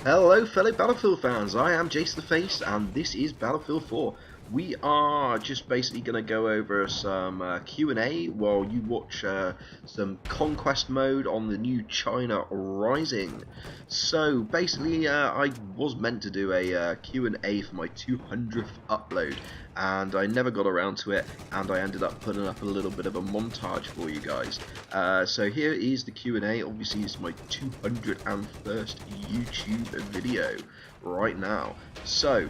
Hello fellow Battlefield fans, I am Jacedaface and this is Battlefield 4. We are just basically going to go over some Q&A while you watch some Conquest mode on the new China Rising. So basically I was meant to do a Q&A for my 200th upload and I never got around to it, and I ended up putting up a little bit of a montage for you guys. So here is the Q&A. Obviously it's my 201st YouTube video right now. So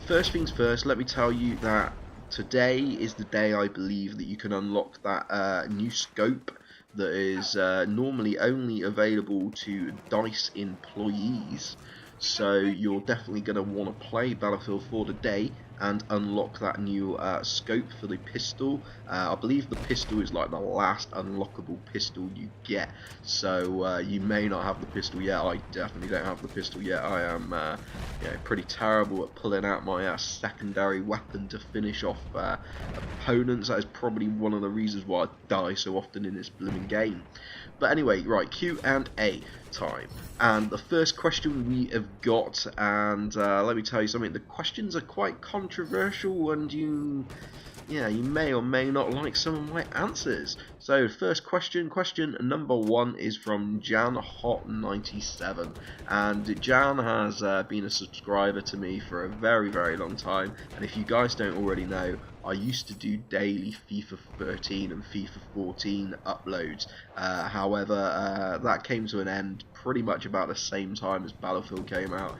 first things first, let me tell you that today is the day I believe that you can unlock that new scope that is normally only available to DICE employees. So you're definitely going to want to play Battlefield 4 today and unlock that new scope for the pistol. I believe the pistol is like the last unlockable pistol you get, so you may not have the pistol yet. I definitely don't have the pistol yet. I am pretty terrible at pulling out my secondary weapon to finish off opponents. That is probably one of the reasons why I die so often in this blooming game. But anyway, right, Q&A time. And the first question we have got, and let me tell you something, the questions are quite controversial, and you may or may not like some of my answers. So first question number 1 is from JanHot97, and Jan has been a subscriber to me for a very long time, and if you guys don't already know, I used to do daily FIFA 13 and FIFA 14 uploads. However, that came to an end pretty much about the same time as Battlefield came out.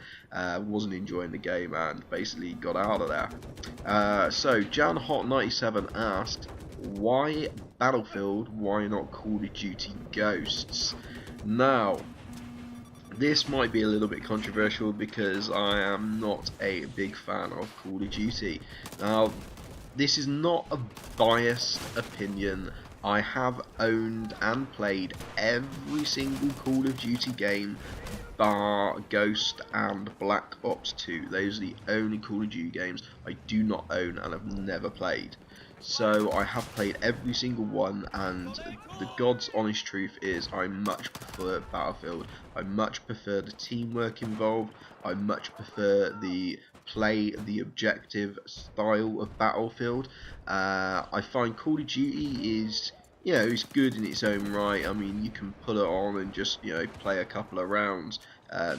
Wasn't enjoying the game and basically got out of there. So JanHot97 asked, why Battlefield, why not Call of Duty Ghosts? Now, this might be a little bit controversial because I am not a big fan of Call of Duty. Now, this is not a biased opinion. I have owned and played every single Call of Duty game bar Ghost and Black Ops 2. Those are the only Call of Duty games I do not own and have never played. So I have played every single one, and the God's honest truth is I much prefer Battlefield. I much prefer the teamwork involved. I much prefer the the objective style of Battlefield. I find Call of Duty is, it's good in its own right. I mean, you can put it on and just, play a couple of rounds,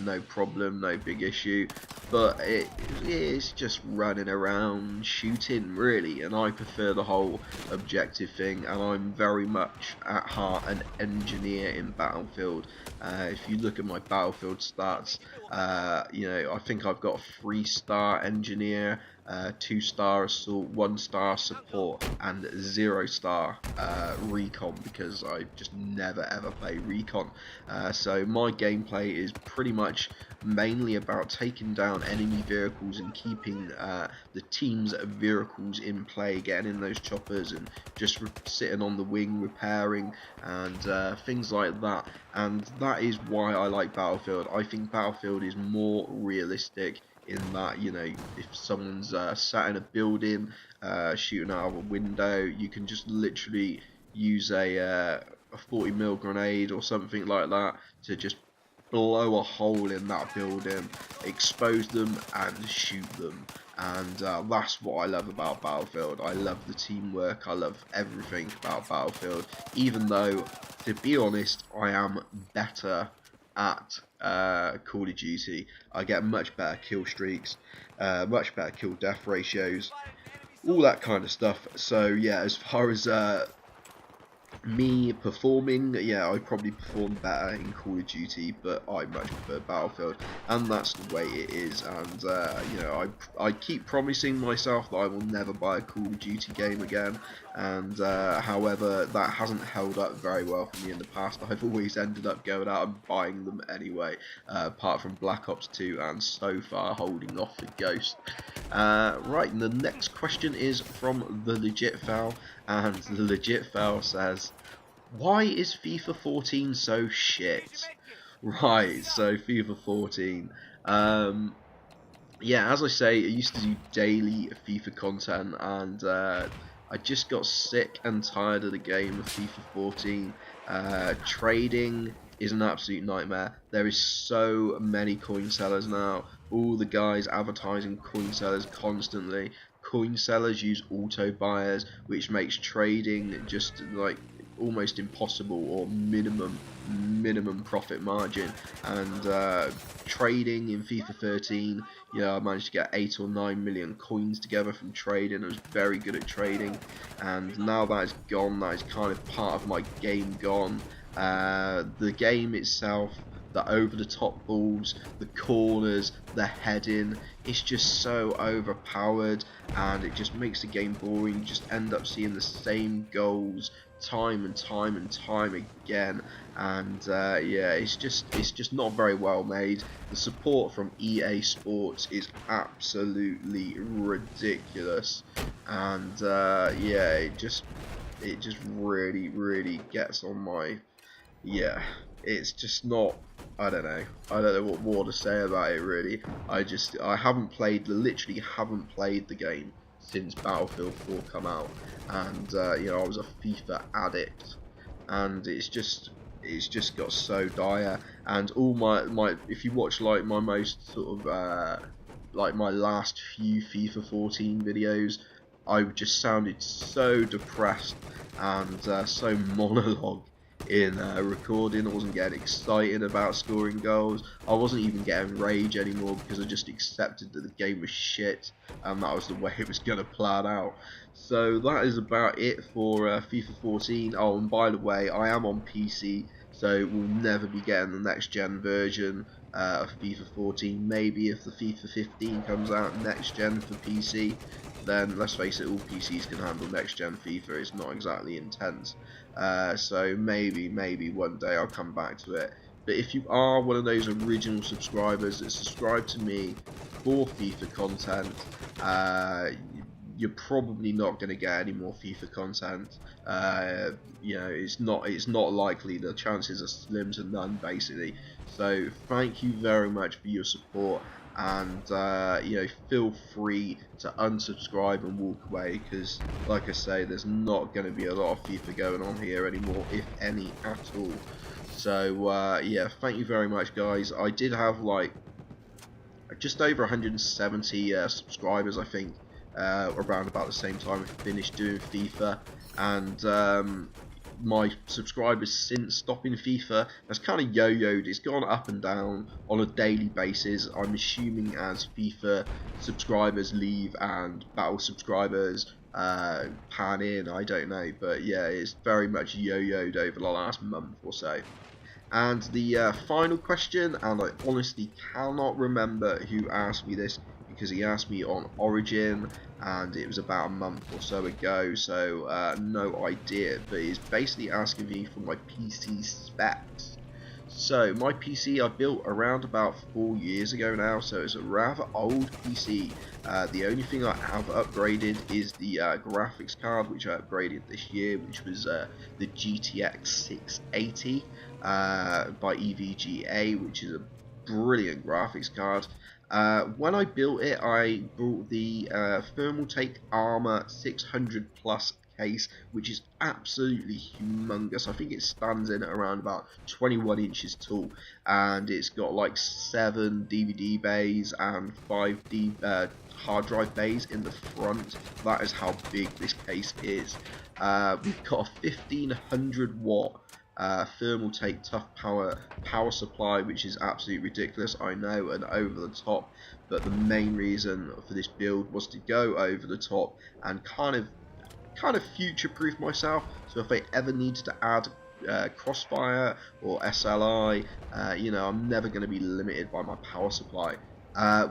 no problem, no big issue. But it's just running around shooting, really, and I prefer the whole objective thing. And I'm very much at heart an engineer in Battlefield. If you look at my Battlefield stats, I think I've got a 3-star engineer, 2-star assault, 1-star support, and 0-star recon, because I just never ever play recon. So my gameplay is pretty much mainly about taking down enemy vehicles and keeping the team's vehicles in play, getting in those choppers and just sitting on the wing repairing and things like that. And that is why I like Battlefield. I think Battlefield is more realistic in that, if someone's sat in a building shooting out of a window, you can just literally use a 40mm grenade or something like that to just blow a hole in that building, expose them and shoot them. And that's what I love about Battlefield. I love the teamwork, I love everything about Battlefield, even though, to be honest, I am better at Call of Duty. I get much better kill streaks, much better kill death ratios, all that kind of stuff. So yeah, as far as me performing, I probably perform better in Call of Duty, but I much prefer Battlefield, and that's the way it is. And I keep promising myself that I will never buy a Call of Duty game again, and however, that hasn't held up very well for me in the past. I've always ended up going out and buying them anyway, apart from Black Ops 2, and so far holding off for Ghost. Right, and the next question is from the Legit Foul, and the Legit Foul says, why is FIFA 14 so shit? Right, so FIFA 14. Yeah, as I say, I used to do daily FIFA content, and I just got sick and tired of the game of FIFA 14. Trading is an absolute nightmare. There is so many coin sellers now. All the guys advertising coin sellers constantly. Coin sellers use auto buyers, which makes trading just like almost impossible, or minimum profit margin. And trading in FIFA 13, I managed to get 8 or 9 million coins together from trading. I was very good at trading, and now that is gone. That is kind of part of my game gone. The game itself, the over-the-top balls, the corners, the heading, it's just so overpowered, and it just makes the game boring. You just end up seeing the same goals time and time again, and yeah, it's just not very well made. The support from EA Sports is absolutely ridiculous, and yeah, it just really gets on my, yeah, it's just not, I don't know what more to say about it really. I literally haven't played the game since Battlefield 4 come out, and I was a FIFA addict, and it's just got so dire. And all my if you watch like my most sort of like my last few FIFA 14 videos, I just sounded so depressed and so monologue in recording. I wasn't getting excited about scoring goals. I wasn't even getting rage anymore, because I just accepted that the game was shit, and that was the way it was going to plan out. So that is about it for FIFA 14. Oh, and by the way, I am on PC, so we'll never be getting the next gen version of FIFA 14. Maybe if the FIFA 15 comes out next gen for PC, then let's face it, all PCs can handle next gen FIFA. It's not exactly intense. So maybe one day I'll come back to it. But if you are one of those original subscribers that subscribe to me for FIFA content, you're probably not going to get any more FIFA content. It's not likely. The chances are slim to none, basically. So thank you very much for your support, and feel free to unsubscribe and walk away, because like I say, there's not going to be a lot of FIFA going on here anymore, if any at all. So yeah, thank you very much, guys. I did have like just over 170 subscribers, I think, around about the same time I finished doing FIFA, and my subscribers since stopping FIFA has kind of yo-yoed. It's gone up and down on a daily basis. I'm assuming as FIFA subscribers leave and Battle subscribers pan in, I don't know, but yeah, it's very much yo-yoed over the last month or so. And the final question, and I honestly cannot remember who asked me this, because he asked me on Origin, and it was about a month or so ago, so no idea, but he's basically asking me for my PC specs. So my PC I built around about 4 years ago now, so it's a rather old PC. The only thing I have upgraded is the graphics card, which I upgraded this year, which was the GTX 680 by EVGA, which is a brilliant graphics card. When I built it, I bought the Thermaltake Armor 600 Plus case, which is absolutely humongous. I think it stands in at around about 21 inches tall, and it's got like 7 DVD bays and 5 hard drive bays in the front. That is how big this case is. We've got a 1500 watt Thermaltake tough power supply, which is absolutely ridiculous, I know, and over the top, but the main reason for this build was to go over the top and kind of future-proof myself, so if I ever needed to add Crossfire or SLI, I'm never going to be limited by my power supply.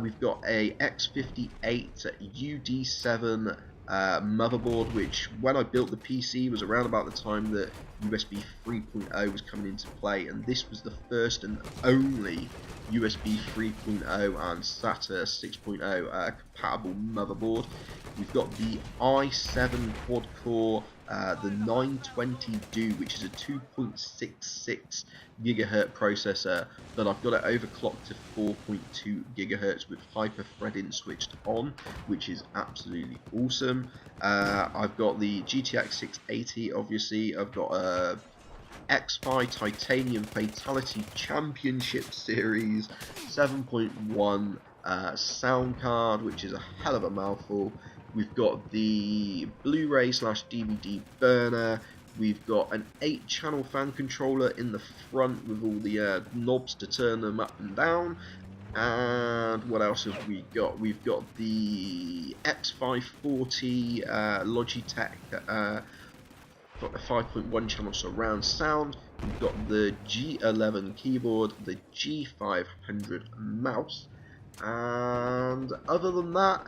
We've got a X58 UD7 motherboard, which when I built the PC was around about the time that USB 3.0 was coming into play, and this was the first and only USB 3.0 and SATA 6.0 compatible motherboard. We've got the i7 quad-core, the 920 Do, which is a 2.66 gigahertz processor, but I've got it overclocked to 4.2 gigahertz with hyper-threading switched on, which is absolutely awesome. I've got the GTX 680, obviously. I've got a X-Fi Titanium Fatality Championship Series 7.1 sound card, which is a hell of a mouthful. We've got the Blu-ray / DVD burner. We've got an 8-channel fan controller in the front with all the knobs to turn them up and down. And what else have we got? We've got the X540 Logitech 5.1 channel surround sound. We've got the G11 keyboard, the G500 mouse, and other than that,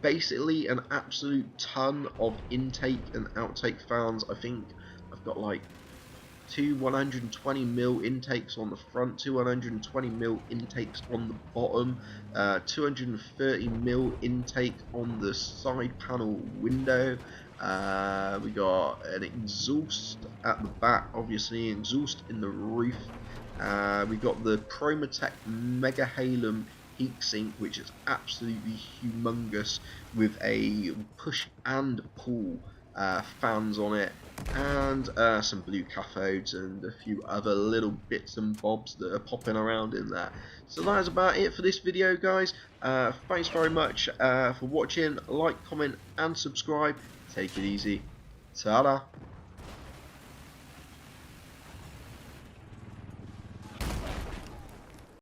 basically an absolute ton of intake and outtake fans. I think I've got like two 120mm intakes on the front, two 120mm intakes on the bottom, 230mm intake on the side panel window. We got an exhaust at the back, obviously, exhaust in the roof. We got the Chromatech Mega Halum heatsink, which is absolutely humongous, with a push and pull fans on it, and some blue cathodes and a few other little bits and bobs that are popping around in there. So that is about it for this video, guys. Thanks very much for watching. Like, comment and subscribe. Take it easy. Ta-da.